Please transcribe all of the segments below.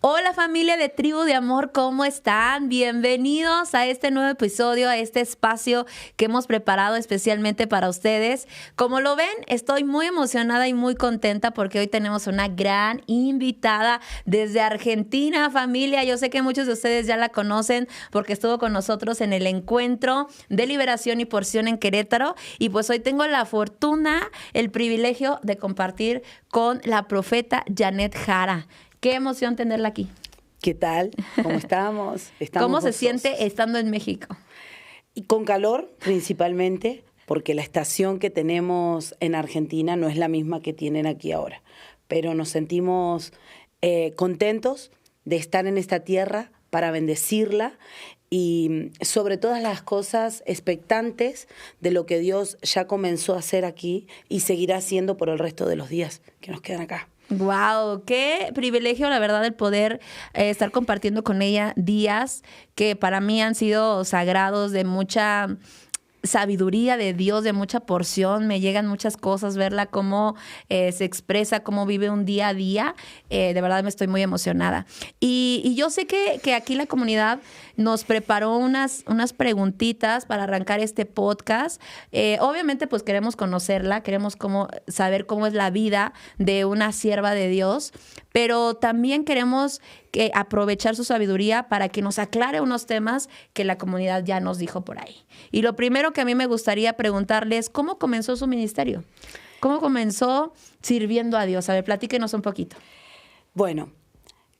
Hola familia de Tribu de Amor, ¿cómo están? Bienvenidos a este nuevo episodio, a este espacio que hemos preparado especialmente para ustedes. Como lo ven, estoy muy emocionada y muy contenta porque hoy tenemos una gran invitada desde Argentina, familia. Yo sé que muchos de ustedes ya la conocen porque estuvo con nosotros en el encuentro de Liberación y Porción en Querétaro. Y pues hoy tengo la fortuna, el privilegio de compartir con la profeta Janet Jara. Qué emoción tenerla aquí. ¿Qué tal? ¿Cómo estamos? ¿Cómo se siente estando en México? Y con calor, principalmente, porque la estación que tenemos en Argentina no es la misma que tienen aquí ahora. Pero nos sentimos contentos de estar en esta tierra para bendecirla y sobre todas las cosas expectantes de lo que Dios ya comenzó a hacer aquí y seguirá haciendo por el resto de los días que nos quedan acá. Wow, qué privilegio, la verdad, el poder estar compartiendo con ella días que para mí han sido sagrados, de mucha sabiduría de Dios, de mucha porción. Me llegan muchas cosas, verla cómo se expresa, cómo vive un día a día. De verdad me estoy muy emocionada. Y yo sé que aquí la comunidad nos preparó unas preguntitas para arrancar este podcast. Obviamente, pues queremos conocerla, queremos saber cómo es la vida de una sierva de Dios, pero también queremos aprovechar su sabiduría para que nos aclare unos temas que la comunidad ya nos dijo por ahí. Y lo primero que a mí me gustaría preguntarle es, ¿cómo comenzó su ministerio? ¿Cómo comenzó sirviendo a Dios? A ver, platíquenos un poquito. Bueno,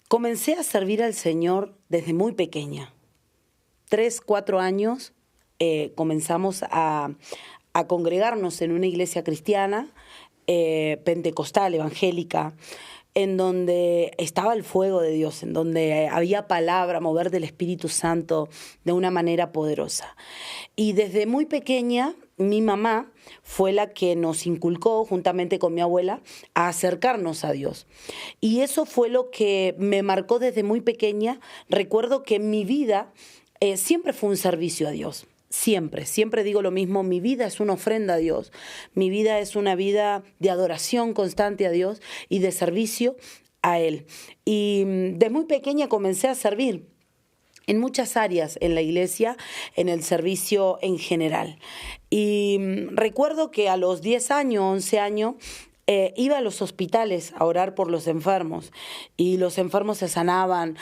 comencé a servir al Señor desde muy pequeña. 3, 4 años comenzamos a congregarnos en una iglesia cristiana, pentecostal, evangélica, en donde estaba el fuego de Dios, en donde había palabra, mover del Espíritu Santo de una manera poderosa. Y desde muy pequeña, mi mamá fue la que nos inculcó, juntamente con mi abuela, a acercarnos a Dios. Y eso fue lo que me marcó desde muy pequeña. Recuerdo que mi vida siempre fue un servicio a Dios. Siempre digo lo mismo, mi vida es una ofrenda a Dios, mi vida es una vida de adoración constante a Dios y de servicio a Él. Y desde muy pequeña comencé a servir en muchas áreas en la iglesia, en el servicio en general. Y recuerdo que a los 10 años, 11 años, iba a los hospitales a orar por los enfermos y los enfermos se sanaban.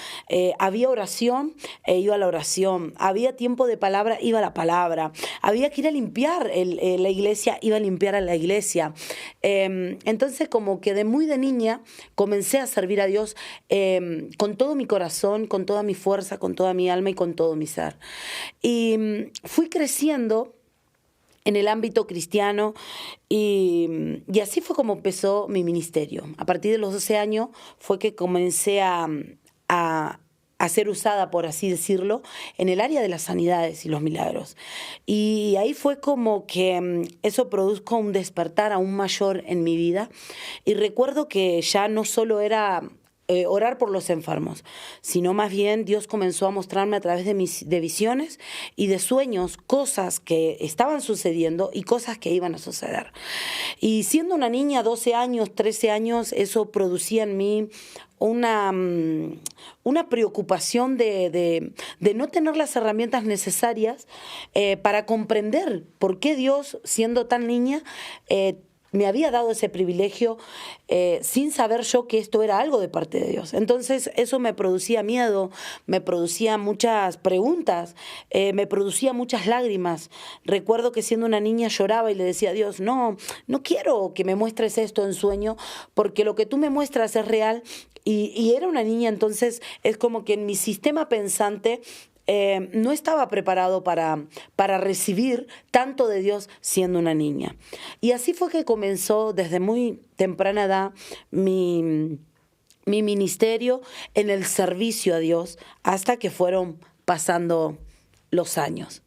Había oración, iba a la oración. Había tiempo de palabra, iba a la palabra. Había que ir a limpiar la iglesia, iba a limpiar a la iglesia. Entonces, como que de muy de niña comencé a servir a Dios con todo mi corazón, con toda mi fuerza, con toda mi alma y con todo mi ser. Y fui creciendo en el ámbito cristiano y así fue como empezó mi ministerio. A partir de los 12 años fue que comencé a ser usada, por así decirlo, en el área de las sanidades y los milagros. Y ahí fue como que eso produjo un despertar aún mayor en mi vida. Y recuerdo que ya no solo era orar por los enfermos, sino más bien Dios comenzó a mostrarme a través de visiones y de sueños cosas que estaban sucediendo y cosas que iban a suceder. Y siendo una niña, 12 años, 13 años, eso producía en mí una preocupación de no tener las herramientas necesarias para comprender por qué Dios, siendo tan niña, me había dado ese privilegio sin saber yo que esto era algo de parte de Dios. Entonces eso me producía miedo, me producía muchas preguntas, me producía muchas lágrimas. Recuerdo que siendo una niña lloraba y le decía a Dios, no quiero que me muestres esto en sueño, porque lo que tú me muestras es real. Y era una niña, entonces es como que en mi sistema pensante no estaba preparado para recibir tanto de Dios siendo una niña. Y así fue que comenzó desde muy temprana edad mi ministerio en el servicio a Dios hasta que fueron pasando los años.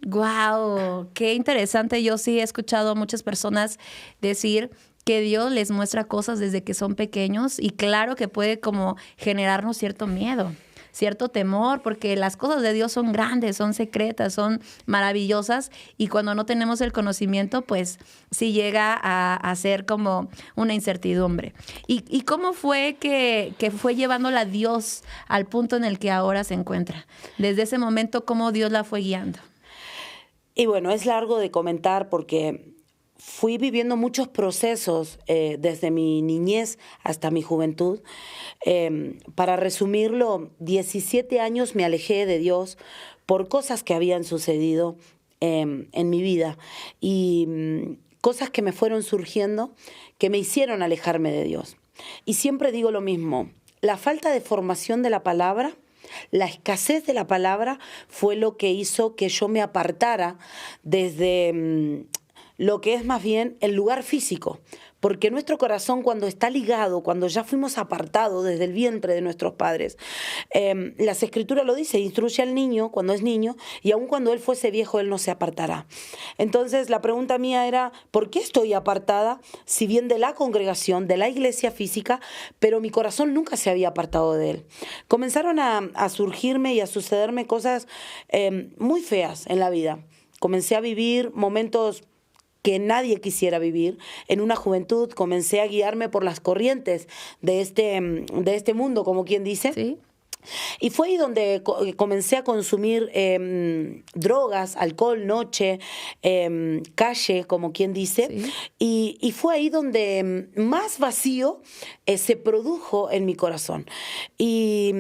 ¡Guau! ¡Qué interesante! Yo sí he escuchado a muchas personas decir que Dios les muestra cosas desde que son pequeños y claro que puede como generarnos cierto miedo. cierto temor, porque las cosas de Dios son grandes, son secretas, son maravillosas, y cuando no tenemos el conocimiento, pues sí llega a ser como una incertidumbre. ¿Y cómo fue que fue llevándola a Dios al punto en el que ahora se encuentra? Desde ese momento, ¿cómo Dios la fue guiando? Y bueno, es largo de comentar porque fui viviendo muchos procesos desde mi niñez hasta mi juventud. Para resumirlo, 17 años me alejé de Dios por cosas que habían sucedido en mi vida y cosas que me fueron surgiendo que me hicieron alejarme de Dios. Y siempre digo lo mismo, la falta de formación de la palabra, la escasez de la palabra fue lo que hizo que yo me apartara desde lo que es más bien el lugar físico. Porque nuestro corazón, cuando está ligado, cuando ya fuimos apartados desde el vientre de nuestros padres, las Escrituras lo dice, instruye al niño cuando es niño, y aun cuando él fuese viejo, él no se apartará. Entonces, la pregunta mía era, ¿por qué estoy apartada, si bien de la congregación, de la iglesia física, pero mi corazón nunca se había apartado de él? Comenzaron a surgirme y a sucederme cosas muy feas en la vida. Comencé a vivir momentos que nadie quisiera vivir. En una juventud comencé a guiarme por las corrientes de este mundo, como quien dice. Sí. Y fue ahí donde comencé a consumir drogas, alcohol, noche, calle, como quien dice. Sí. Y fue ahí donde más vacío se produjo en mi corazón. Y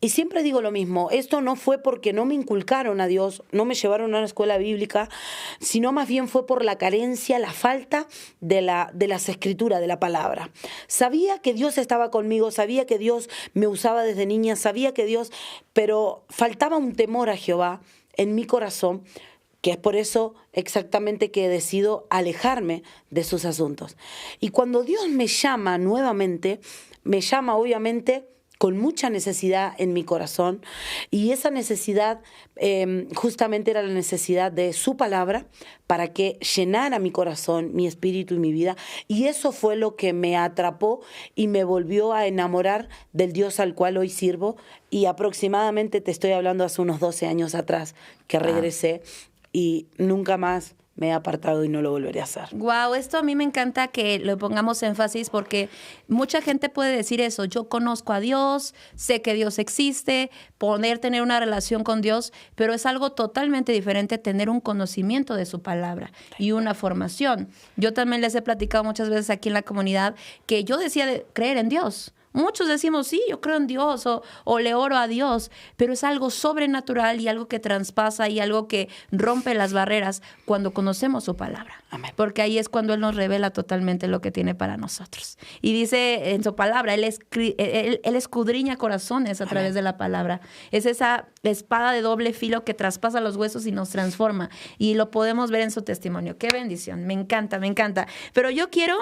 siempre digo lo mismo, esto no fue porque no me inculcaron a Dios, no me llevaron a una escuela bíblica, sino más bien fue por la carencia, la falta de las escrituras, de la palabra. Sabía que Dios estaba conmigo, sabía que Dios me usaba desde niña, sabía que Dios, pero faltaba un temor a Jehová en mi corazón, que es por eso exactamente que decido alejarme de sus asuntos. Y cuando Dios me llama nuevamente, me llama obviamente con mucha necesidad en mi corazón, y esa necesidad justamente era la necesidad de su palabra para que llenara mi corazón, mi espíritu y mi vida, y eso fue lo que me atrapó y me volvió a enamorar del Dios al cual hoy sirvo, y aproximadamente te estoy hablando hace unos 12 años atrás que regresé y nunca más me he apartado y no lo volveré a hacer. Wow, esto a mí me encanta que le pongamos énfasis porque mucha gente puede decir eso, yo conozco a Dios, sé que Dios existe, tener una relación con Dios, pero es algo totalmente diferente tener un conocimiento de su palabra y una formación. Yo también les he platicado muchas veces aquí en la comunidad que yo decía de creer en Dios. Muchos decimos, sí, yo creo en Dios o le oro a Dios, pero es algo sobrenatural y algo que traspasa y algo que rompe las barreras cuando conocemos su palabra. Amén. Porque ahí es cuando Él nos revela totalmente lo que tiene para nosotros. Y dice en su palabra, Él escudriña corazones a través de la palabra. Es esa espada de doble filo que traspasa los huesos y nos transforma. Y lo podemos ver en su testimonio. ¡Qué bendición! Me encanta, me encanta. Pero yo quiero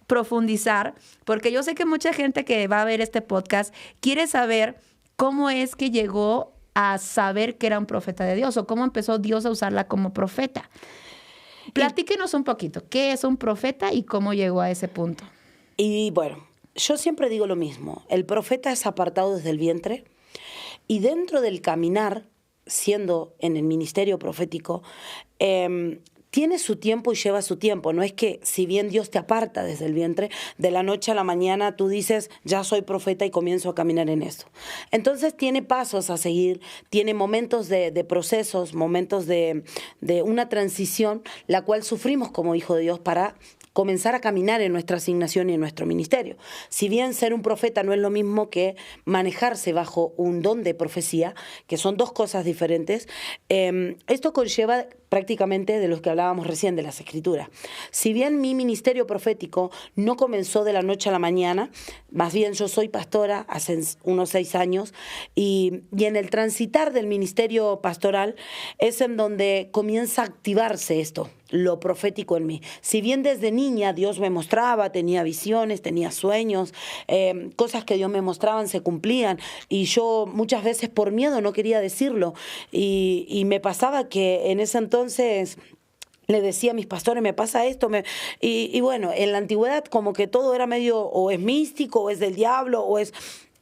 profundizar, porque yo sé que mucha gente que va a ver este podcast quiere saber cómo es que llegó a saber que era un profeta de Dios o cómo empezó Dios a usarla como profeta. Platíquenos un poquito, ¿qué es un profeta y cómo llegó a ese punto? Y bueno, yo siempre digo lo mismo, el profeta es apartado desde el vientre y dentro del caminar, siendo en el ministerio profético, tiene su tiempo y lleva su tiempo. No es que si bien Dios te aparta desde el vientre, de la noche a la mañana tú dices, ya soy profeta y comienzo a caminar en eso. Entonces tiene pasos a seguir, tiene momentos de procesos, momentos de una transición, la cual sufrimos como hijo de Dios para comenzar a caminar en nuestra asignación y en nuestro ministerio. Si bien ser un profeta no es lo mismo que manejarse bajo un don de profecía, que son dos cosas diferentes, esto conlleva prácticamente de los que hablábamos recién, de las Escrituras. Si bien mi ministerio profético no comenzó de la noche a la mañana, más bien yo soy pastora hace unos 6 años, y en el transitar del ministerio pastoral es en donde comienza a activarse esto, lo profético en mí. Si bien desde niña Dios me mostraba, tenía visiones, tenía sueños, cosas que Dios me mostraban se cumplían, y yo muchas veces por miedo no quería decirlo, y me pasaba que en ese entonces le decía a mis pastores, me pasa esto, y bueno, en la antigüedad como que todo era medio, o es místico, o es del diablo, o es...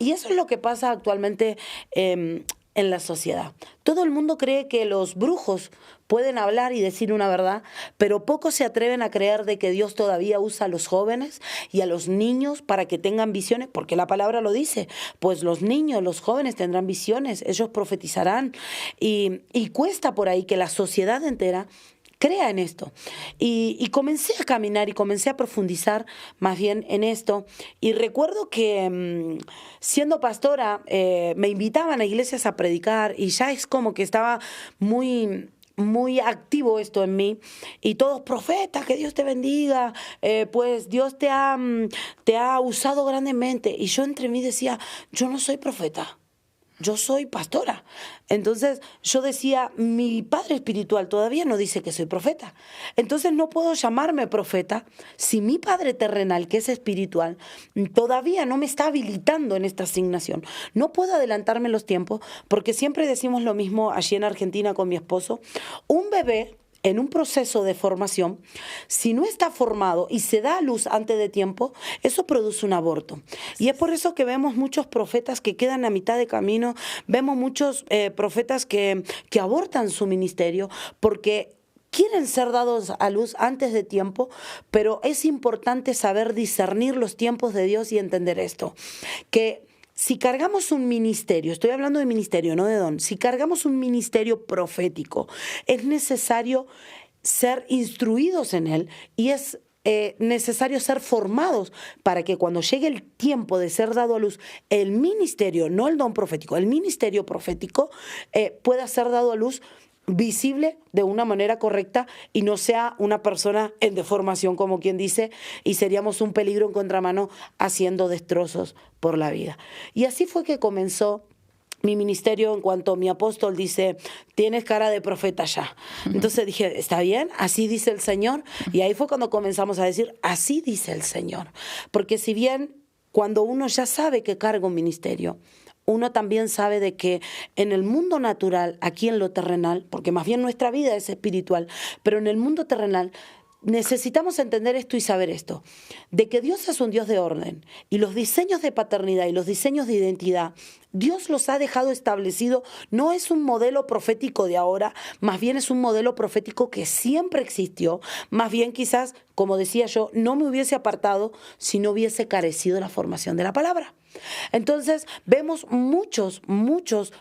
Y eso es lo que pasa actualmente en la sociedad. Todo el mundo cree que los brujos pueden hablar y decir una verdad, pero pocos se atreven a creer de que Dios todavía usa a los jóvenes y a los niños para que tengan visiones, porque la palabra lo dice, pues los niños, los jóvenes tendrán visiones, ellos profetizarán, y cuesta por ahí que la sociedad entera crea en esto. Y comencé a caminar y comencé a profundizar más bien en esto. Y recuerdo que siendo pastora me invitaban a iglesias a predicar y ya es como que estaba muy activo esto en mí, y todos: profeta, que Dios te bendiga, pues Dios te ha usado grandemente. Y yo entre mí decía: yo no soy profeta, yo soy pastora. Entonces yo decía: mi padre espiritual todavía no dice que soy profeta. Entonces no puedo llamarme profeta si mi padre terrenal, que es espiritual, todavía no me está habilitando en esta asignación. No puedo adelantarme los tiempos, porque siempre decimos lo mismo allí en Argentina con mi esposo: un bebé en un proceso de formación, si no está formado y se da a luz antes de tiempo, eso produce un aborto. Y es por eso que vemos muchos profetas que quedan a mitad de camino, vemos muchos profetas que abortan su ministerio porque quieren ser dados a luz antes de tiempo, pero es importante saber discernir los tiempos de Dios y entender esto, que si cargamos un ministerio, estoy hablando de ministerio, no de don, si cargamos un ministerio profético, es necesario ser instruidos en él y es necesario ser formados para que cuando llegue el tiempo de ser dado a luz, el ministerio, no el don profético, el ministerio profético pueda ser dado a luz visible de una manera correcta y no sea una persona en deformación, como quien dice, y seríamos un peligro en contramano haciendo destrozos por la vida. Y así fue que comenzó mi ministerio. En cuanto mi apóstol dice: tienes cara de profeta ya. Entonces dije: está bien, así dice el Señor. Y ahí fue cuando comenzamos a decir: así dice el Señor. Porque si bien cuando uno ya sabe que carga un ministerio, uno también sabe de que en el mundo natural, aquí en lo terrenal, porque más bien nuestra vida es espiritual, pero en el mundo terrenal necesitamos entender esto y saber esto, de que Dios es un Dios de orden, y los diseños de paternidad y los diseños de identidad, Dios los ha dejado establecido. No es un modelo profético de ahora, más bien es un modelo profético que siempre existió. Más bien quizás, como decía yo, no me hubiese apartado si no hubiese carecido la formación de la palabra. Entonces vemos muchos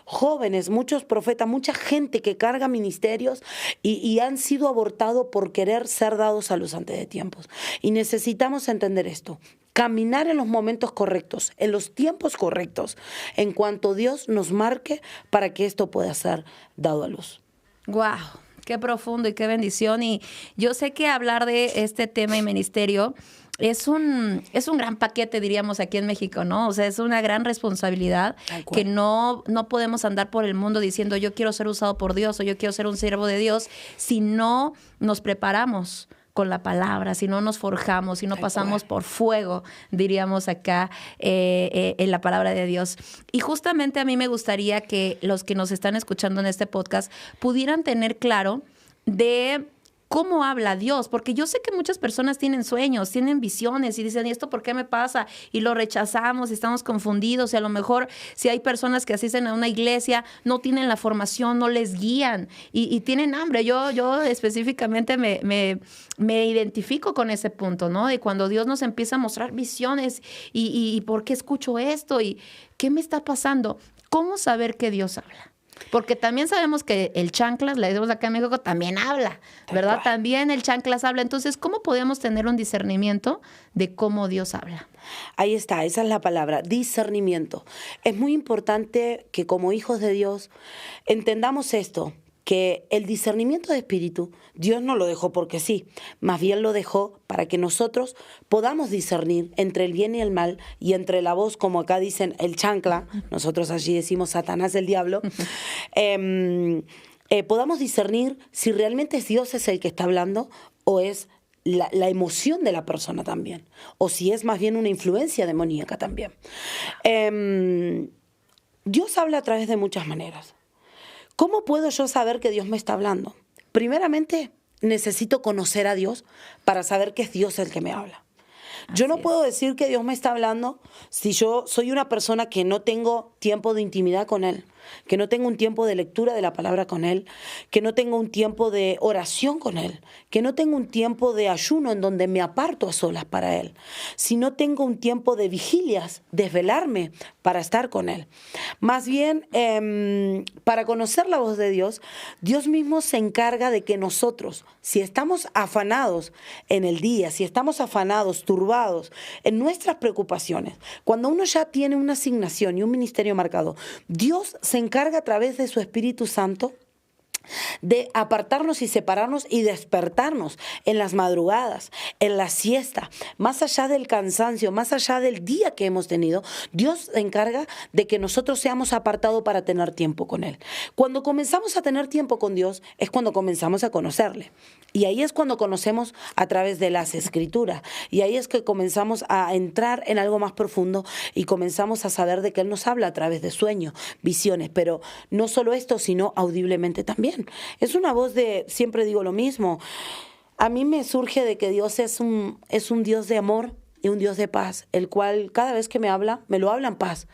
jóvenes, muchos profetas, mucha gente que carga ministerios y han sido abortados por querer ser dados a luz antes de tiempos. Y necesitamos entender esto: caminar en los momentos correctos, en los tiempos correctos, en cuanto Dios nos marque para que esto pueda ser dado a luz. ¡Guau! Qué profundo y qué bendición. Y yo sé que hablar de este tema y ministerio es un gran paquete, diríamos aquí en México, ¿no? O sea, es una gran responsabilidad que no podemos andar por el mundo diciendo: yo quiero ser usado por Dios o yo quiero ser un siervo de Dios, si no nos preparamos con la palabra, si no nos forjamos, si no pasamos por fuego, diríamos acá en la palabra de Dios. Y justamente a mí me gustaría que los que nos están escuchando en este podcast pudieran tener claro de cómo habla Dios, porque yo sé que muchas personas tienen sueños, tienen visiones y dicen: ¿y esto por qué me pasa? Y lo rechazamos y estamos confundidos, y a lo mejor si hay personas que asisten a una iglesia, no tienen la formación, no les guían y tienen hambre. Yo específicamente me identifico con ese punto, ¿no? Y cuando Dios nos empieza a mostrar visiones y ¿por qué escucho esto? ¿Y qué me está pasando? ¿Cómo saber que Dios habla? Porque también sabemos que el chanclas, le decimos acá en México, también habla, ¿verdad? También el chanclas habla. Entonces, ¿cómo podemos tener un discernimiento de cómo Dios habla? Ahí está, esa es la palabra, discernimiento. Es muy importante que como hijos de Dios entendamos esto, que el discernimiento de espíritu, Dios no lo dejó porque sí, más bien lo dejó para que nosotros podamos discernir entre el bien y el mal, y entre la voz, como acá dicen, el chancla, nosotros allí decimos Satanás, el diablo, podamos discernir si realmente es Dios es el que está hablando o es la emoción de la persona también, o si es más bien una influencia demoníaca también. Dios habla a través de muchas maneras. ¿Cómo puedo yo saber que Dios me está hablando? Primeramente, necesito conocer a Dios para saber que es Dios el que me habla. Yo no Así puedo es. decir que Dios me está hablando si yo soy una persona que no tengo tiempo de intimidad con Él, que no tengo un tiempo de lectura de la palabra con Él, que no tengo un tiempo de oración con Él, que no tengo un tiempo de ayuno en donde me aparto a solas para Él, si no tengo un tiempo de vigilias, desvelarme para estar con Él. Más bien, para conocer la voz de Dios, Dios mismo se encarga de que nosotros, si estamos afanados en el día, si estamos afanados, turbados en nuestras preocupaciones, cuando uno ya tiene una asignación y un ministerio marcado, Dios se encarga a través de su Espíritu Santo de apartarnos y separarnos y despertarnos en las madrugadas, en la siesta, más allá del cansancio, más allá del día que hemos tenido. Dios se encarga de que nosotros seamos apartados para tener tiempo con Él. Cuando comenzamos a tener tiempo con Dios es cuando comenzamos a conocerle. Y ahí es cuando conocemos a través de las Escrituras. Y ahí es que comenzamos a entrar en algo más profundo y comenzamos a saber de que Él nos habla a través de sueños, visiones. Pero no solo esto, sino audiblemente también. Es una voz de, siempre digo lo mismo, a mí me surge de que Dios es un Dios de amor y un Dios de paz, el cual cada vez que me lo habla en paz.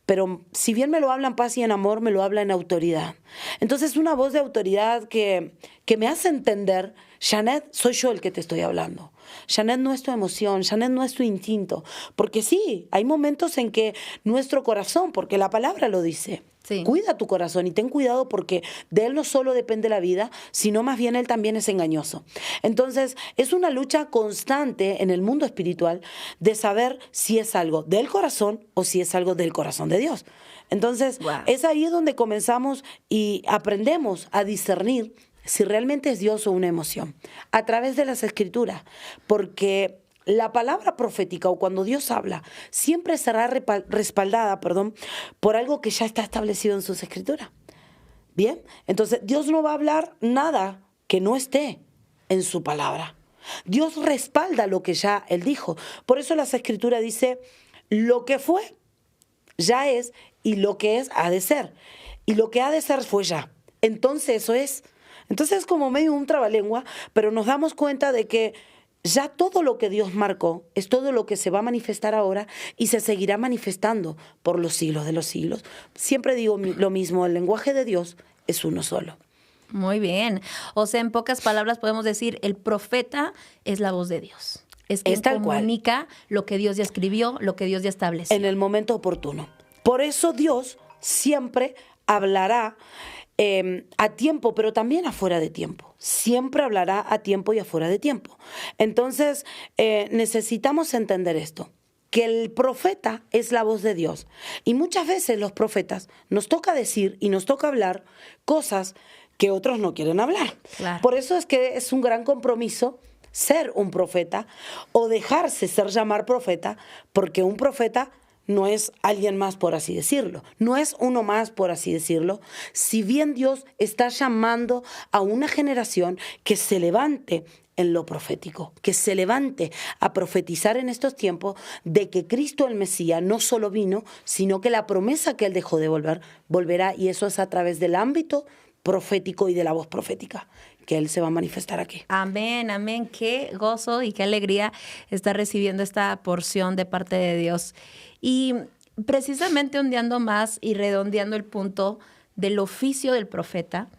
Pero si bien me lo habla en paz y en amor, me lo habla en autoridad. Entonces es una voz de autoridad que me hace entender, Janet, soy yo el que te estoy hablando. Janet no es tu emoción, Janet no es tu instinto. Porque sí, hay momentos en que nuestro corazón, porque la palabra lo dice, Sí. cuida tu corazón y ten cuidado porque de él no solo depende la vida, sino más bien él también es engañoso. Entonces, es una lucha constante en el mundo espiritual de saber si es algo del corazón o si es algo del corazón de Dios. Entonces, Wow. es ahí donde comenzamos y aprendemos a discernir si realmente es Dios o una emoción, a través de las Escrituras, porque la palabra profética o cuando Dios habla siempre será respaldada, por algo que ya está establecido en sus Escrituras. Bien, entonces Dios no va a hablar nada que no esté en su palabra. Dios respalda lo que ya Él dijo. Por eso las Escrituras dice, lo que fue, ya es, y lo que es, ha de ser. Y lo que ha de ser fue ya. Entonces eso es. Entonces es como medio un trabalengua, pero nos damos cuenta de que ya todo lo que Dios marcó es todo lo que se va a manifestar ahora y se seguirá manifestando por los siglos de los siglos. Siempre digo lo mismo, el lenguaje de Dios es uno solo. Muy bien. O sea, en pocas palabras podemos decir, el profeta es la voz de Dios. Es quien tal cual. comunica lo que Dios ya escribió, lo que Dios ya estableció. En el momento oportuno. Por eso Dios siempre hablará a tiempo, pero también afuera de tiempo. Siempre hablará a tiempo y afuera de tiempo. Entonces, necesitamos entender esto, que el profeta es la voz de Dios. Y muchas veces los profetas nos toca decir y nos toca hablar cosas que otros no quieren hablar. Claro. Por eso es que es un gran compromiso ser un profeta o dejarse ser llamar profeta, porque un profeta no es alguien más, por así decirlo. No es uno más, por así decirlo. Si bien Dios está llamando a una generación que se levante en lo profético, que se levante a profetizar en estos tiempos de que Cristo el Mesías no solo vino, sino que la promesa que Él dejó de volverá, y eso es a través del ámbito profético y de la voz profética, que Él se va a manifestar aquí. Amén, amén. Qué gozo y qué alegría estar recibiendo esta porción de parte de Dios. Y precisamente ondeando más y redondeando el punto del oficio del profeta,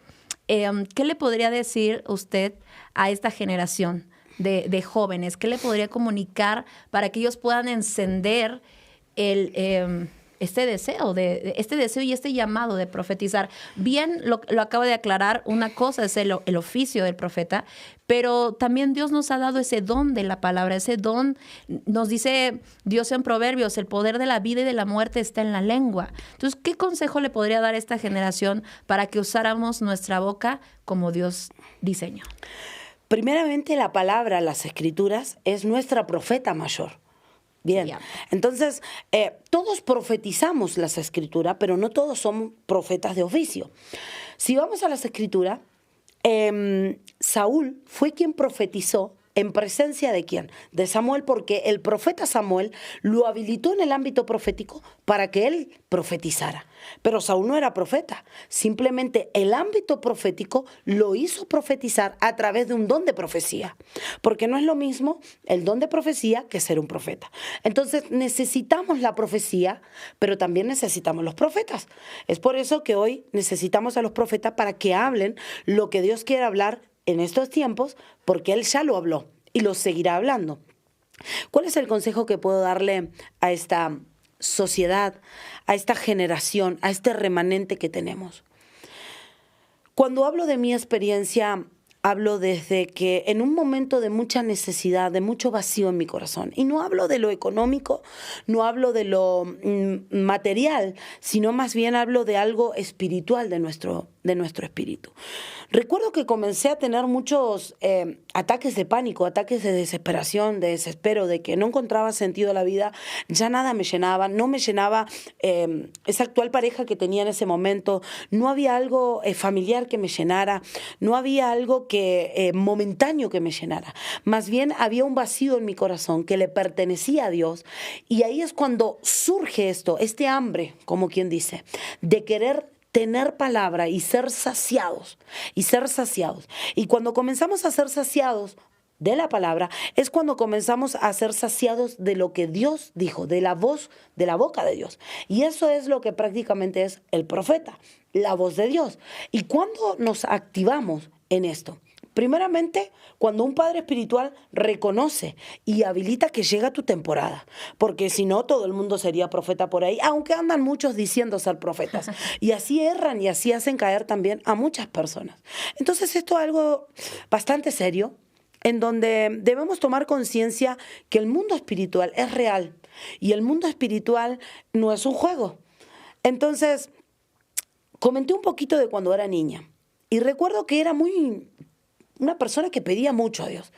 ¿qué le podría decir usted a esta generación de jóvenes? ¿Qué le podría comunicar para que ellos puedan encender este deseo y este llamado de profetizar? Bien, lo acabo de aclarar, una cosa es el oficio del profeta, pero también Dios nos ha dado ese don de la palabra, ese don, nos dice Dios en Proverbios, el poder de la vida y de la muerte está en la lengua. Entonces, ¿qué consejo le podría dar a esta generación para que usáramos nuestra boca como Dios diseñó? Primeramente, la palabra, las Escrituras, es nuestra profeta mayor. Bien, entonces todos profetizamos las Escrituras, pero no todos somos profetas de oficio. Si vamos a las Escrituras, Saúl fue quien profetizó ¿En presencia de quién? De Samuel, porque el profeta Samuel lo habilitó en el ámbito profético para que él profetizara. Pero Saúl no era profeta, simplemente el ámbito profético lo hizo profetizar a través de un don de profecía, porque no es lo mismo el don de profecía que ser un profeta. Entonces necesitamos la profecía, pero también necesitamos los profetas. Es por eso que hoy necesitamos a los profetas para que hablen lo que Dios quiere hablar en estos tiempos, porque Él ya lo habló y lo seguirá hablando. ¿Cuál es el consejo que puedo darle a esta sociedad, a esta generación, a este remanente que tenemos? Cuando hablo de mi experiencia, hablo desde que en un momento de mucha necesidad, de mucho vacío en mi corazón, y no hablo de lo económico, no hablo de lo material, sino más bien hablo de algo espiritual de nuestro espíritu. Recuerdo que comencé a tener muchos ataques de pánico, ataques de desesperación, de desespero, de que no encontraba sentido a la vida, ya nada me llenaba, no me llenaba esa actual pareja que tenía en ese momento, no había algo familiar que me llenara, no había algo momentáneo que me llenara, más bien había un vacío en mi corazón que le pertenecía a Dios, y ahí es cuando surge este hambre, como quien dice, de querer tener palabra y ser saciados, y ser saciados. Y cuando comenzamos a ser saciados de la palabra, es cuando comenzamos a ser saciados de lo que Dios dijo, de la voz, de la boca de Dios. Y eso es lo que prácticamente es el profeta, la voz de Dios. ¿Y cuándo nos activamos en esto? Primeramente, cuando un padre espiritual reconoce y habilita que llega tu temporada, porque si no, todo el mundo sería profeta por ahí, aunque andan muchos diciendo ser profetas, y así erran y así hacen caer también a muchas personas. Entonces, esto es algo bastante serio, en donde debemos tomar conciencia que el mundo espiritual es real, y el mundo espiritual no es un juego. Entonces, comenté un poquito de cuando era niña, y recuerdo que era una persona que pedía mucho a Dios.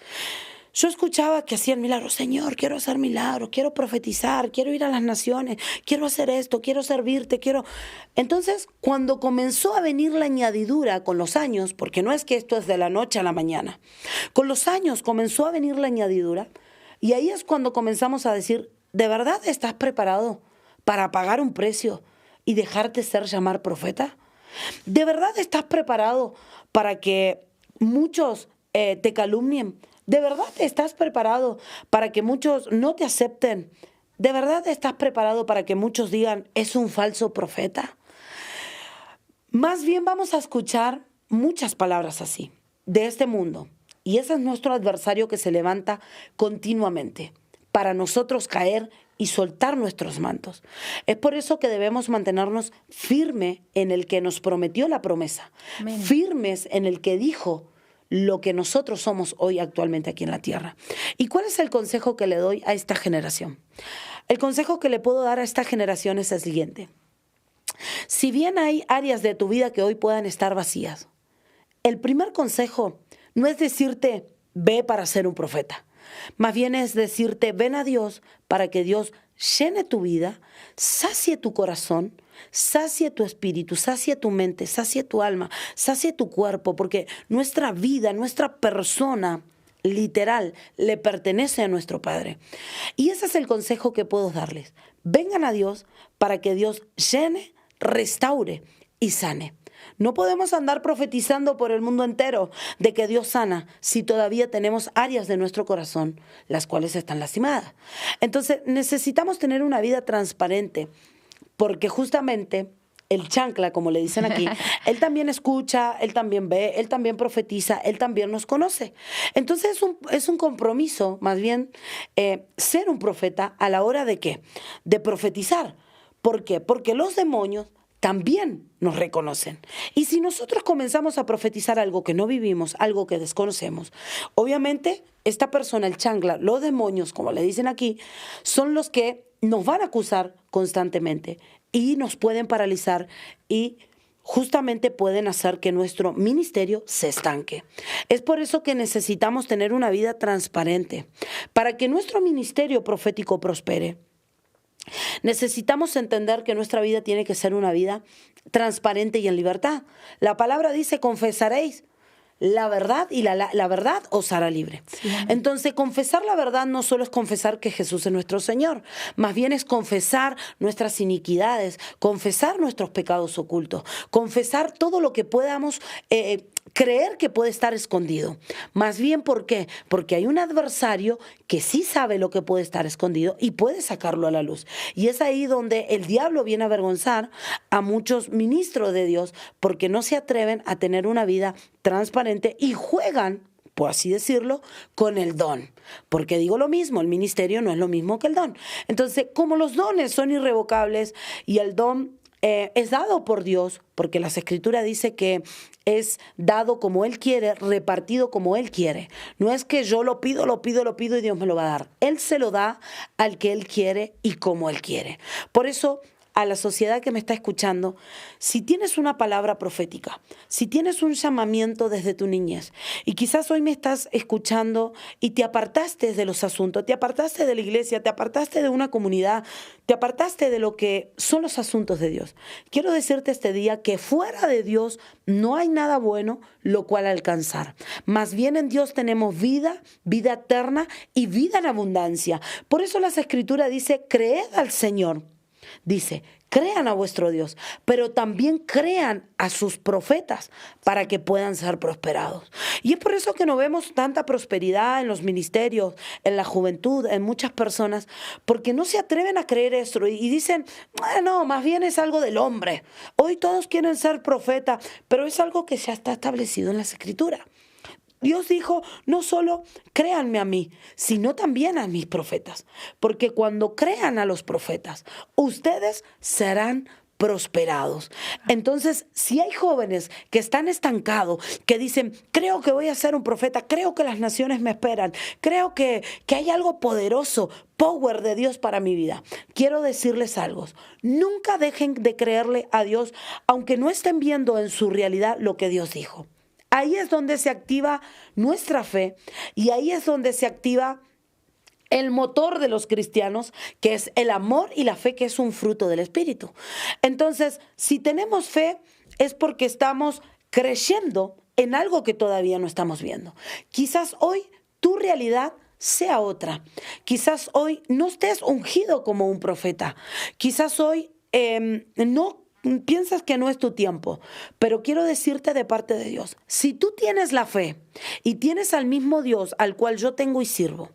Yo escuchaba que hacían milagros. Señor, quiero hacer milagros, quiero profetizar, quiero ir a las naciones, quiero hacer esto, quiero servirte, quiero... Entonces, cuando comenzó a venir la añadidura con los años, porque no es que esto es de la noche a la mañana, con los años comenzó a venir la añadidura, y ahí es cuando comenzamos a decir, ¿de verdad estás preparado para pagar un precio y dejarte llamar profeta? ¿De verdad estás preparado para que muchos te calumnien? ¿De verdad estás preparado para que muchos no te acepten? ¿De verdad estás preparado para que muchos digan, es un falso profeta? Más bien vamos a escuchar muchas palabras así, de este mundo. Y ese es nuestro adversario que se levanta continuamente para nosotros caer y soltar nuestros mantos. Es por eso que debemos mantenernos firmes en el que nos prometió la promesa, Amén. Firmes en el que dijo lo que nosotros somos hoy actualmente aquí en la tierra. ¿Y cuál es el consejo que le doy a esta generación? El consejo que le puedo dar a esta generación es el siguiente. Si bien hay áreas de tu vida que hoy puedan estar vacías, el primer consejo no es decirte, ve para ser un profeta. Más bien es decirte, ven a Dios para que Dios llene tu vida, sacie tu corazón, sacie tu espíritu, sacie tu mente, sacie tu alma, sacie tu cuerpo, porque nuestra vida, nuestra persona literal le pertenece a nuestro Padre. Y ese es el consejo que puedo darles. Vengan a Dios para que Dios llene, restaure y sane. No podemos andar profetizando por el mundo entero de que Dios sana si todavía tenemos áreas de nuestro corazón las cuales están lastimadas. Entonces necesitamos tener una vida transparente, porque justamente el chancla, como le dicen aquí, él también escucha, él también ve, él también profetiza, él también nos conoce. Entonces es un compromiso, más bien, ser un profeta a la hora de ¿qué? De profetizar. ¿Por qué? Porque los demonios también nos reconocen. Y si nosotros comenzamos a profetizar algo que no vivimos, algo que desconocemos, obviamente esta persona, el chancla, los demonios, como le dicen aquí, son los que nos van a acusar constantemente y nos pueden paralizar y justamente pueden hacer que nuestro ministerio se estanque. Es por eso que necesitamos tener una vida transparente para que nuestro ministerio profético prospere. Necesitamos entender que nuestra vida tiene que ser una vida transparente y en libertad. La palabra dice, confesaréis la verdad y la verdad os hará libre. Sí, amén. Entonces, confesar la verdad no solo es confesar que Jesús es nuestro Señor, más bien es confesar nuestras iniquidades, confesar nuestros pecados ocultos, confesar todo lo que podamos creer que puede estar escondido. Más bien, ¿por qué? Porque hay un adversario que sí sabe lo que puede estar escondido y puede sacarlo a la luz. Y es ahí donde el diablo viene a avergonzar a muchos ministros de Dios porque no se atreven a tener una vida transparente y juegan, por así decirlo, con el don. Porque digo lo mismo, el ministerio no es lo mismo que el don. Entonces, como los dones son irrevocables y el don es dado por Dios, porque las Escrituras dice que es dado como Él quiere, repartido como Él quiere. No es que yo lo pido y Dios me lo va a dar. Él se lo da al que Él quiere y como Él quiere. Por eso, a la sociedad que me está escuchando, si tienes una palabra profética, si tienes un llamamiento desde tu niñez y quizás hoy me estás escuchando y te apartaste de los asuntos, te apartaste de la iglesia, te apartaste de una comunidad, te apartaste de lo que son los asuntos de Dios. Quiero decirte este día que fuera de Dios no hay nada bueno lo cual alcanzar. Más bien en Dios tenemos vida, vida eterna y vida en abundancia. Por eso las Escrituras dice, creed al Señor. Dice, crean a vuestro Dios, pero también crean a sus profetas para que puedan ser prosperados. Y es por eso que no vemos tanta prosperidad en los ministerios, en la juventud, en muchas personas, porque no se atreven a creer esto y dicen, no, más bien es algo del hombre. Hoy todos quieren ser profetas, pero es algo que ya está establecido en las Escrituras. Dios dijo, no solo créanme a mí, sino también a mis profetas. Porque cuando crean a los profetas, ustedes serán prosperados. Entonces, si hay jóvenes que están estancados, que dicen, creo que voy a ser un profeta, creo que las naciones me esperan, creo que hay algo poderoso, power de Dios para mi vida. Quiero decirles algo, nunca dejen de creerle a Dios, aunque no estén viendo en su realidad lo que Dios dijo. Ahí es donde se activa nuestra fe y ahí es donde se activa el motor de los cristianos, que es el amor y la fe, que es un fruto del Espíritu. Entonces, si tenemos fe, es porque estamos creyendo en algo que todavía no estamos viendo. Quizás hoy tu realidad sea otra. Quizás hoy no estés ungido como un profeta. Quizás hoy no piensas que no es tu tiempo, pero quiero decirte de parte de Dios, si tú tienes la fe y tienes al mismo Dios al cual yo tengo y sirvo,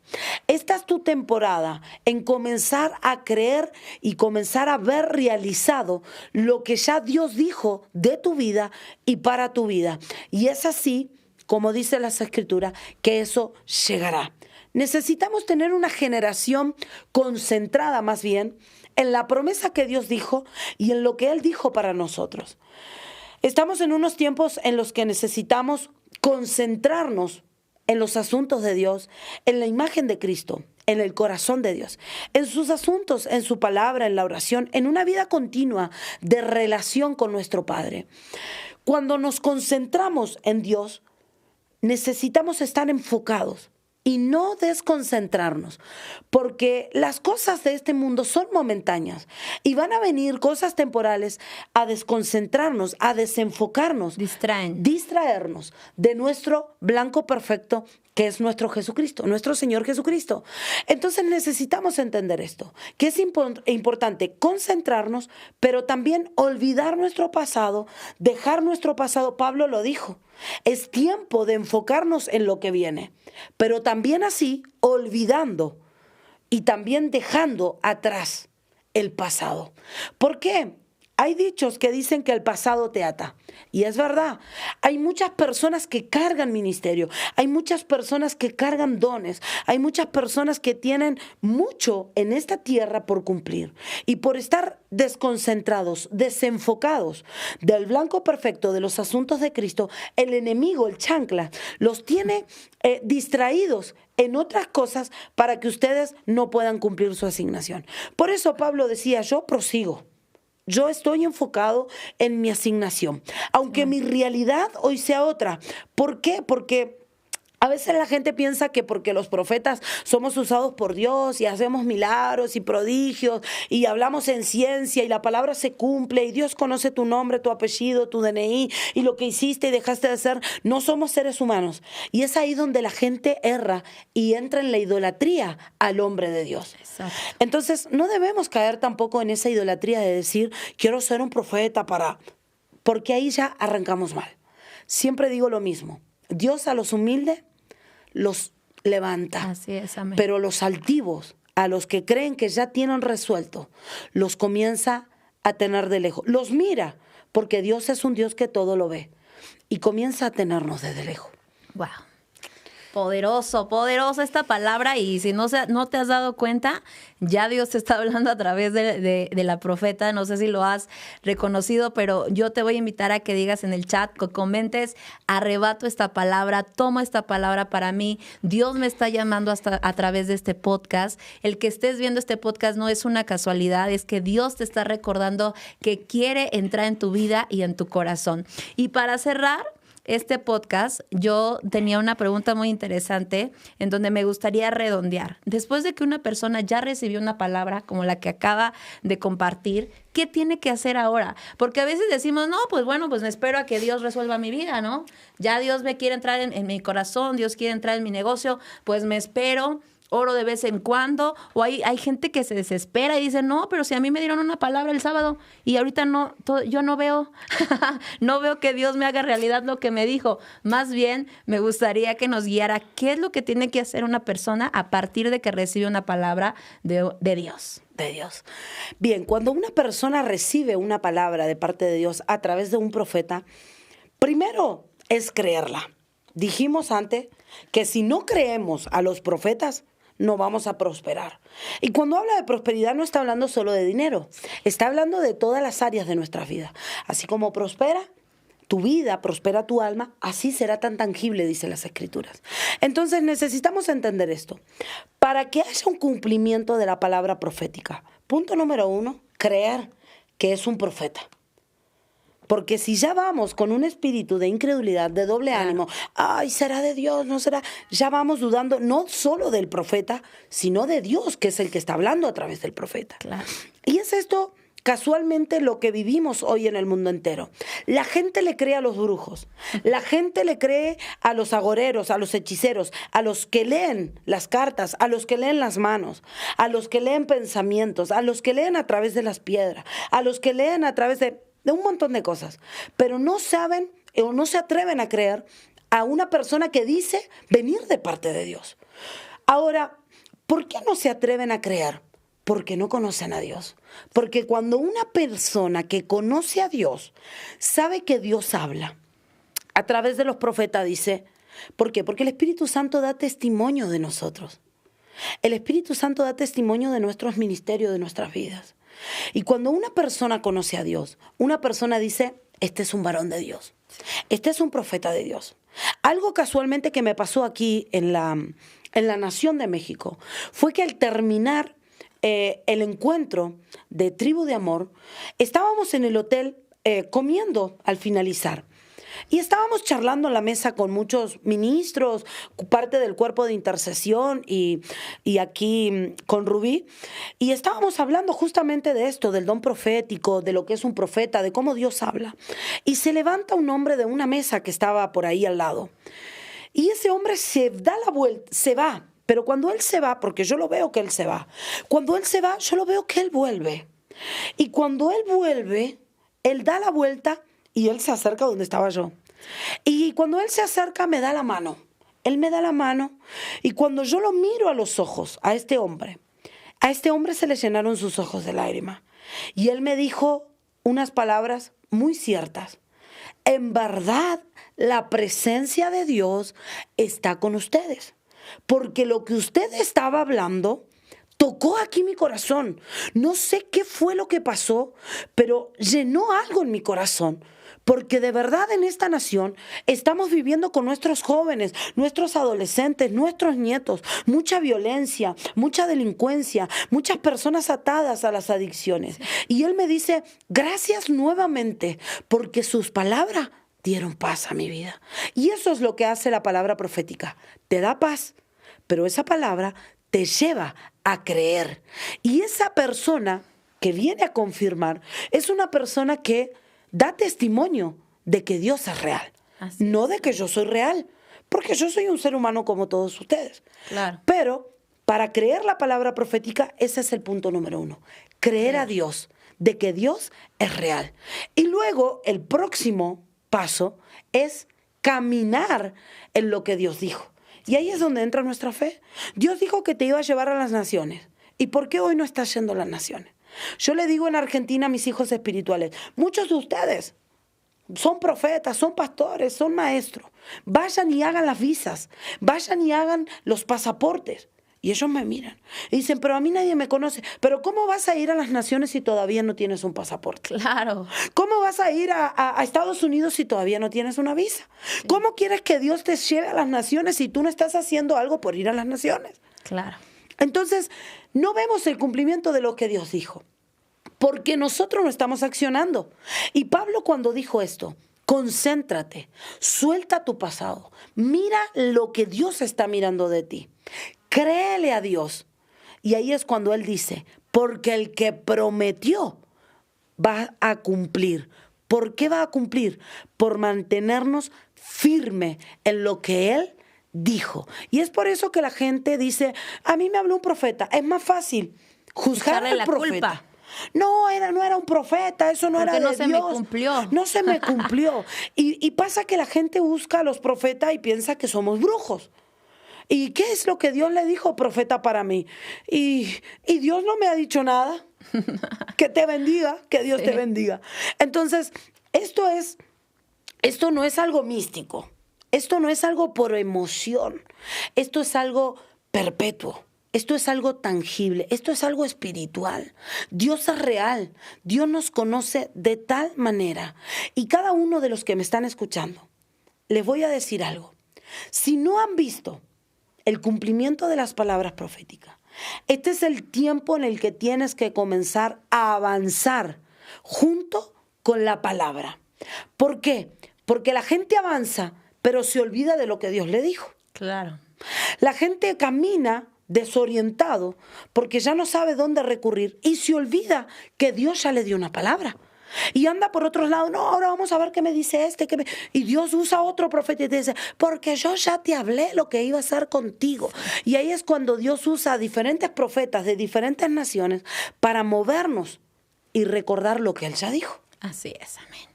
esta es tu temporada en comenzar a creer y comenzar a ver realizado lo que ya Dios dijo de tu vida y para tu vida. Y es así, como dice las Escrituras, que eso llegará. Necesitamos tener una generación concentrada más bien en la promesa que Dios dijo y en lo que Él dijo para nosotros. Estamos en unos tiempos en los que necesitamos concentrarnos en los asuntos de Dios, en la imagen de Cristo, en el corazón de Dios, en sus asuntos, en su palabra, en la oración, en una vida continua de relación con nuestro Padre. Cuando nos concentramos en Dios, necesitamos estar enfocados y no desconcentrarnos, porque las cosas de este mundo son momentáneas y van a venir cosas temporales a desconcentrarnos, a desenfocarnos, distraernos de nuestro blanco perfecto, que es nuestro Jesucristo, nuestro Señor Jesucristo. Entonces necesitamos entender esto, que es importante concentrarnos, pero también olvidar nuestro pasado, dejar nuestro pasado. Pablo lo dijo, es tiempo de enfocarnos en lo que viene, pero también así olvidando y también dejando atrás el pasado. ¿Por qué? Hay dichos que dicen que el pasado te ata. Y es verdad. Hay muchas personas que cargan ministerio. Hay muchas personas que cargan dones. Hay muchas personas que tienen mucho en esta tierra por cumplir. Y por estar desconcentrados, desenfocados del blanco perfecto de los asuntos de Cristo, el enemigo, el chancla, los tiene distraídos en otras cosas para que ustedes no puedan cumplir su asignación. Por eso Pablo decía, yo prosigo. Yo estoy enfocado en mi asignación, aunque mi realidad hoy sea otra. ¿Por qué? Porque A veces la gente piensa que porque los profetas somos usados por Dios y hacemos milagros y prodigios y hablamos en ciencia y la palabra se cumple y Dios conoce tu nombre, tu apellido, tu DNI y lo que hiciste y dejaste de hacer, no somos seres humanos. Y es ahí donde la gente erra y entra en la idolatría al hombre de Dios. Exacto. Entonces, no debemos caer tampoco en esa idolatría de decir, quiero ser un profeta porque ahí ya arrancamos mal. Siempre digo lo mismo. Dios a los humildes los levanta. Así es, amén. Pero los altivos, a los que creen que ya tienen resuelto, los comienza a tener de lejos. Los mira, porque Dios es un Dios que todo lo ve. Y comienza a tenernos desde lejos. Wow. Poderosa esta palabra, y si no te has dado cuenta, ya Dios te está hablando a través de la profeta. No sé si lo has reconocido, pero yo te voy a invitar a que digas en el chat, que comentes, arrebato esta palabra, tomo esta palabra para mí. Dios me está llamando a través de este podcast. El que estés viendo este podcast no es una casualidad, es que Dios te está recordando que quiere entrar en tu vida y en tu corazón. Y para cerrar este podcast, yo tenía una pregunta muy interesante en donde me gustaría redondear. Después de que una persona ya recibió una palabra como la que acaba de compartir, ¿qué tiene que hacer ahora? Porque a veces decimos, no, pues bueno, pues me espero a que Dios resuelva mi vida, ¿no? Ya Dios me quiere entrar en mi corazón, Dios quiere entrar en mi negocio, pues me espero, oro de vez en cuando. O hay gente que se desespera y dice, no, pero si a mí me dieron una palabra el sábado y ahorita yo no veo, no veo que Dios me haga realidad lo que me dijo. Más bien, me gustaría que nos guiara qué es lo que tiene que hacer una persona a partir de que recibe una palabra de Dios. De Dios. Bien, cuando una persona recibe una palabra de parte de Dios a través de un profeta, primero es creerla. Dijimos antes que si no creemos a los profetas, no vamos a prosperar. Y cuando habla de prosperidad no está hablando solo de dinero, está hablando de todas las áreas de nuestra vida. Así como prospera tu vida, prospera tu alma, así será tan tangible, dicen las Escrituras. Entonces necesitamos entender esto. Para que haya un cumplimiento de la palabra profética, punto número 1, creer que es un profeta. Porque si ya vamos con un espíritu de incredulidad, de doble ánimo, ay, ¿será de Dios? ¿No será? Ya vamos dudando no solo del profeta, sino de Dios, que es el que está hablando a través del profeta. Claro. Y es esto casualmente lo que vivimos hoy en el mundo entero. La gente le cree a los brujos, la gente le cree a los agoreros, a los hechiceros, a los que leen las cartas, a los que leen las manos, a los que leen pensamientos, a los que leen a través de las piedras, a los que leen a través de un montón de cosas, pero no saben o no se atreven a creer a una persona que dice venir de parte de Dios. Ahora, ¿por qué no se atreven a creer? Porque no conocen a Dios. Porque cuando una persona que conoce a Dios sabe que Dios habla a través de los profetas, dice, ¿por qué? Porque el Espíritu Santo da testimonio de nosotros. El Espíritu Santo da testimonio de nuestros ministerios, de nuestras vidas. Y cuando una persona conoce a Dios, una persona dice, este es un varón de Dios, este es un profeta de Dios. Algo casualmente que me pasó aquí en la Nación de México fue que al terminar el encuentro de Tribu de Amor, estábamos en el hotel comiendo al finalizar. Y estábamos charlando en la mesa con muchos ministros, parte del cuerpo de intercesión y aquí con Rubí. Y estábamos hablando justamente de esto, del don profético, de lo que es un profeta, de cómo Dios habla. Y se levanta un hombre de una mesa que estaba por ahí al lado. Y ese hombre se da la vuelta, se va. Pero cuando él se va, porque yo lo veo que él se va, cuando él se va, yo lo veo que él vuelve. Y cuando él vuelve, él da la vuelta y él se acerca donde estaba yo. Y cuando él se acerca, me da la mano. Él me da la mano y cuando yo lo miro a los ojos, a este hombre se le llenaron sus ojos de lágrima. Y él me dijo unas palabras muy ciertas. En verdad, la presencia de Dios está con ustedes. Porque lo que usted estaba hablando tocó aquí mi corazón. No sé qué fue lo que pasó, pero llenó algo en mi corazón. Porque de verdad en esta nación estamos viviendo con nuestros jóvenes, nuestros adolescentes, nuestros nietos, mucha violencia, mucha delincuencia, muchas personas atadas a las adicciones. Y él me dice, gracias nuevamente, porque sus palabras dieron paz a mi vida. Y eso es lo que hace la palabra profética. Te da paz, pero esa palabra te lleva a creer. Y esa persona que viene a confirmar es una persona que da testimonio de que Dios es real. No de que yo soy real, porque yo soy un ser humano como todos ustedes. Claro. Pero para creer la palabra profética, ese es el punto número 1. Creer a Dios, de que Dios es real. Y luego el próximo paso es caminar en lo que Dios dijo. Y ahí es donde entra nuestra fe. Dios dijo que te iba a llevar a las naciones. ¿Y por qué hoy no estás yendo a las naciones? Yo le digo en Argentina a mis hijos espirituales, muchos de ustedes son profetas, son pastores, son maestros. Vayan y hagan las visas, vayan y hagan los pasaportes. Y ellos me miran y dicen, pero a mí nadie me conoce. ¿Pero cómo vas a ir a las naciones si todavía no tienes un pasaporte? Claro. ¿Cómo vas a ir a Estados Unidos si todavía no tienes una visa? Sí. ¿Cómo quieres que Dios te lleve a las naciones si tú no estás haciendo algo por ir a las naciones? Claro. Entonces, no vemos el cumplimiento de lo que Dios dijo, porque nosotros no estamos accionando. Y Pablo cuando dijo esto, concéntrate, suelta tu pasado, mira lo que Dios está mirando de ti, créele a Dios. Y ahí es cuando él dice, porque el que prometió va a cumplir. ¿Por qué va a cumplir? Por mantenernos firme en lo que él dijo. Y es por eso que la gente dice, a mí me habló un profeta. Es más fácil juzgar al profeta. Culpa. No era un profeta, eso no era de Dios. No se me cumplió. No se me cumplió. Y pasa que la gente busca a los profetas y piensa que somos brujos. ¿Y qué es lo que Dios le dijo, profeta, para mí? Y Dios no me ha dicho nada. Que te bendiga, que Dios te bendiga. Entonces, esto no es algo místico. Esto no es algo por emoción. Esto es algo perpetuo. Esto es algo tangible. Esto es algo espiritual. Dios es real. Dios nos conoce de tal manera. Y cada uno de los que me están escuchando, les voy a decir algo. Si no han visto el cumplimiento de las palabras proféticas, este es el tiempo en el que tienes que comenzar a avanzar junto con la palabra. ¿Por qué? Porque la gente avanza, pero se olvida de lo que Dios le dijo. Claro. La gente camina desorientado porque ya no sabe dónde recurrir y se olvida que Dios ya le dio una palabra. Y anda por otros lados, no, ahora vamos a ver qué me dice y Dios usa a otro profeta y te dice, porque yo ya te hablé lo que iba a hacer contigo. Y ahí es cuando Dios usa a diferentes profetas de diferentes naciones para movernos y recordar lo que Él ya dijo. Así es, amén.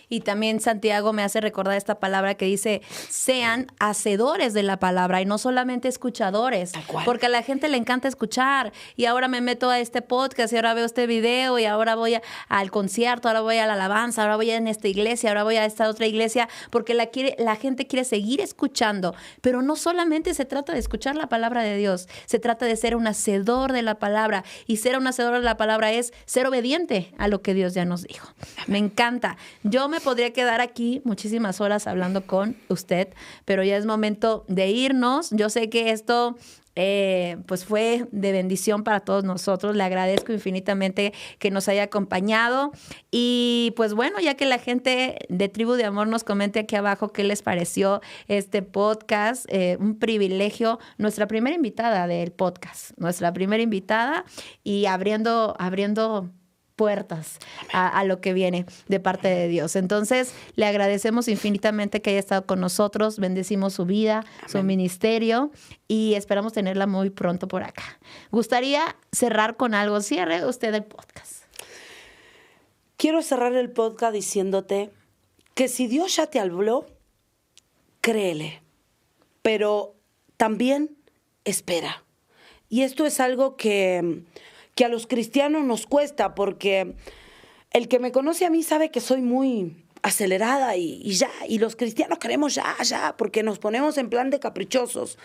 Y también Santiago me hace recordar esta palabra que dice, sean hacedores de la palabra y no solamente escuchadores. Porque a la gente le encanta escuchar. Y ahora me meto a este podcast y ahora veo este video y ahora voy al concierto, ahora voy a la alabanza, ahora voy en esta iglesia, ahora voy a esta otra iglesia, porque la gente quiere seguir escuchando. Pero no solamente se trata de escuchar la palabra de Dios, se trata de ser un hacedor de la palabra. Y ser un hacedor de la palabra es ser obediente a lo que Dios ya nos dijo. Me encanta. Yo me podría quedar aquí muchísimas horas hablando con usted, pero ya es momento de irnos. Yo sé que esto pues fue de bendición para todos nosotros. Le agradezco infinitamente que nos haya acompañado. Y pues bueno, ya que la gente de Tribu de Amor nos comente aquí abajo qué les pareció este podcast, un privilegio. Nuestra primera invitada del podcast, y abriendo puertas a lo que viene de parte de Dios. Entonces, le agradecemos infinitamente que haya estado con nosotros, bendecimos su vida, su ministerio y esperamos tenerla muy pronto por acá. Gustaría cerrar con algo. Cierre usted el podcast. Quiero cerrar el podcast diciéndote que si Dios ya te habló, créele, pero también espera. Y esto es algo que a los cristianos nos cuesta, porque el que me conoce a mí sabe que soy muy acelerada y los cristianos queremos ya, porque nos ponemos en plan de caprichosos.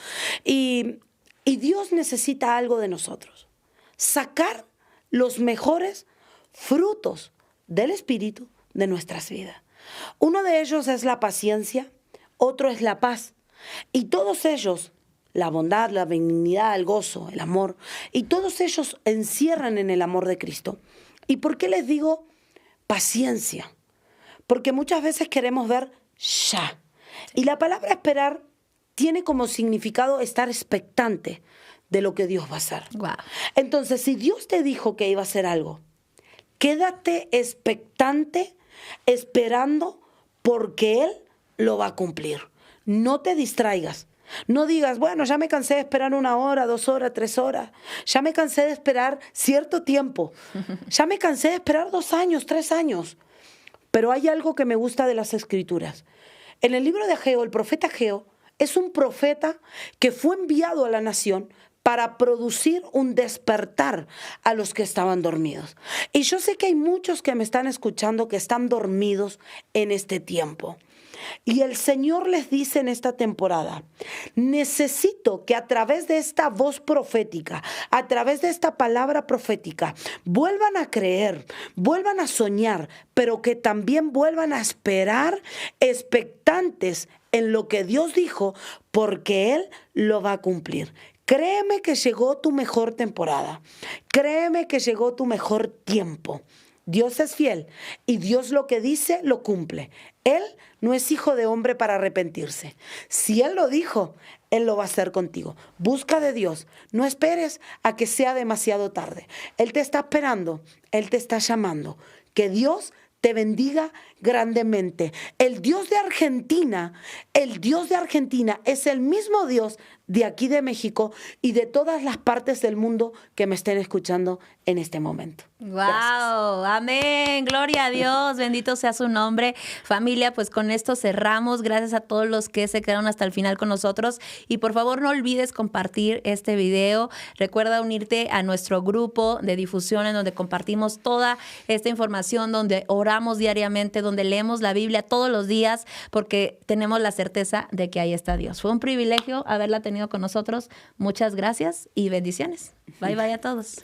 Y Dios necesita algo de nosotros, sacar los mejores frutos del Espíritu de nuestras vidas. Uno de ellos es la paciencia, otro es la paz, y todos ellos, la bondad, la benignidad, el gozo, el amor. Y todos ellos encierran en el amor de Cristo. ¿Y por qué les digo paciencia? Porque muchas veces queremos ver ya. Y la palabra esperar tiene como significado estar expectante de lo que Dios va a hacer. Wow. Entonces, si Dios te dijo que iba a hacer algo, quédate expectante, esperando, porque Él lo va a cumplir. No te distraigas. No digas, bueno, ya me cansé de esperar 1 hora, 2 horas, 3 horas. Ya me cansé de esperar cierto tiempo. Ya me cansé de esperar 2 años, 3 años. Pero hay algo que me gusta de las Escrituras. En el libro de Ageo, el profeta Ageo es un profeta que fue enviado a la nación para producir un despertar a los que estaban dormidos. Y yo sé que hay muchos que me están escuchando que están dormidos en este tiempo. Y el Señor les dice en esta temporada, necesito que a través de esta voz profética, a través de esta palabra profética, vuelvan a creer, vuelvan a soñar, pero que también vuelvan a esperar expectantes en lo que Dios dijo, porque Él lo va a cumplir. Créeme que llegó tu mejor temporada. Créeme que llegó tu mejor tiempo. Dios es fiel y Dios lo que dice lo cumple. Él no es hijo de hombre para arrepentirse. Si Él lo dijo, Él lo va a hacer contigo. Busca de Dios. No esperes a que sea demasiado tarde. Él te está esperando. Él te está llamando. Que Dios te bendiga grandemente. El Dios de Argentina es el mismo Dios de aquí de México y de todas las partes del mundo que me estén escuchando en este momento. Wow, Gracias. amén, gloria a Dios, bendito sea su nombre. Familia, pues con esto cerramos. Gracias a todos los que se quedaron hasta el final con nosotros y por favor no olvides compartir este video. Recuerda unirte a nuestro grupo de difusión en donde compartimos toda esta información, donde oramos diariamente, donde leemos la Biblia todos los días porque tenemos la certeza de que ahí está Dios. Fue un privilegio haberla tenido con nosotros. Muchas gracias y bendiciones. Bye bye a todos.